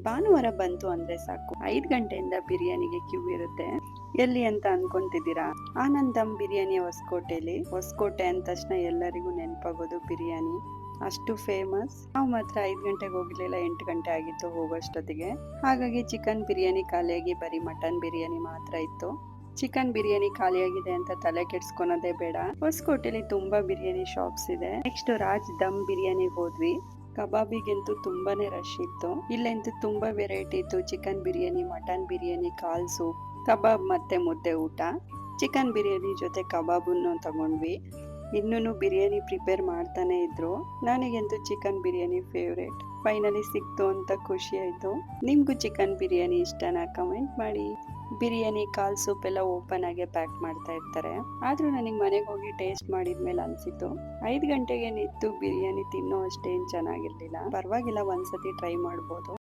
ಭಾನುವಾರ ಬಂತು ಅಂದ್ರೆ ಸಾಕು 5 ಗಂಟೆಯಿಂದ ಬಿರಿಯಾನಿಗೆ ಕ್ಯೂ ಇರುತ್ತೆ. ಎಲ್ಲಿ ಅಂತ ಅನ್ಕೊಂತಿದ್ದೀರಾ? ಆನಂದ್ ದಮ್ ಬಿರಿಯಾನಿ ಹೊಸಕೋಟೆಲಿ. ಹೊಸಕೋಟೆ ಅಂದ ತಕ್ಷಣ ಎಲ್ಲರಿಗೂ ನೆನಪಾಗೋದು ಬಿರಿಯಾನಿ. ಅಷ್ಟು ಫೇಮಸ್. ನಾವು ಮಾತ್ರ 5 ಗಂಟೆಗೆ ಹೋಗ್ಲಿಲ್ಲ, 8 ಗಂಟೆ ಆಗಿತ್ತು ಹೋಗೋಷ್ಟೊತ್ತಿಗೆ. ಹಾಗಾಗಿ ಚಿಕನ್ ಬಿರಿಯಾನಿ ಖಾಲಿಯಾಗಿ ಬರೀ ಮಟನ್ ಬಿರಿಯಾನಿ ಮಾತ್ರ ಇತ್ತು. ಚಿಕನ್ ಬಿರಿಯಾನಿ ಖಾಲಿಯಾಗಿದೆ ಅಂತ ತಲೆ ಕೆಡ್ಸ್ಕೊಳೋದೇ ಬೇಡ. ಹೊಸಕೋಟೆಲಿ ತುಂಬಾ ಬಿರಿಯಾನಿ ಶಾಪ್ಸ್ ಇದೆ. ನೆಕ್ಸ್ಟ್ ರಾಜ್ ದಮ್ ಬಿರಿಯಾನಿಗೆ ಹೋದ್ವಿ. ಕಬಾಬಿಗಂತೂ ತುಂಬಾನೇ ರಶ್ ಇತ್ತು. ಇಲ್ಲಂತೂ ತುಂಬಾ ವೆರೈಟಿ ಇತ್ತು. ಚಿಕನ್ ಬಿರಿಯಾನಿ, ಮಟನ್ ಬಿರಿಯಾನಿ, ಕಾಲ್ ಸೂಪ್, ಕಬಾಬ್ ಮತ್ತೆ ಮುದ್ದೆ ಊಟ. ಚಿಕನ್ ಬಿರಿಯಾನಿ ಜೊತೆ ಕಬಾಬನ್ನು ತಗೊಂಡ್ವಿ. ಇನ್ನೂ ಬಿರಿಯಾನಿ ಪ್ರಿಪೇರ್ ಮಾಡ್ತಾನೆ ಇದ್ರು. ನನಗಂತೂ ಚಿಕನ್ ಬಿರಿಯಾನಿ ಫೇವ್ರೇಟ್. ಫೈನಲಿ ಸಿಕ್ತು ಅಂತ ಖುಷಿ ಆಯ್ತು. ನಿಮ್ಗೂ ಚಿಕನ್ ಬಿರಿಯಾನಿ ಇಷ್ಟನಾ? ಕಮೆಂಟ್ ಮಾಡಿ. ಬಿರಿಯಾನಿ, ಕಾಲ್ ಸೂಪ್ ಎಲ್ಲ ಓಪನ್ ಆಗಿ ಪ್ಯಾಕ್ ಮಾಡ್ತಾ ಇರ್ತಾರೆ. ಆದ್ರೂ ನನಗೆ ಮನೆಗೆ ಹೋಗಿ ಟೇಸ್ಟ್ ಮಾಡಿದ್ಮೇಲೆ ಅನ್ಸಿತ್ತು 5 ಗಂಟೆಗೆ ನಿಂತು ಬಿರಿಯಾನಿ ತಿನ್ನೋ ಅಷ್ಟೇನ್ ಚೆನ್ನಾಗಿರ್ಲಿಲ್ಲ. ಪರವಾಗಿಲ್ಲ, ಒಂದ್ಸತಿ ಟ್ರೈ ಮಾಡ್ಬೋದು.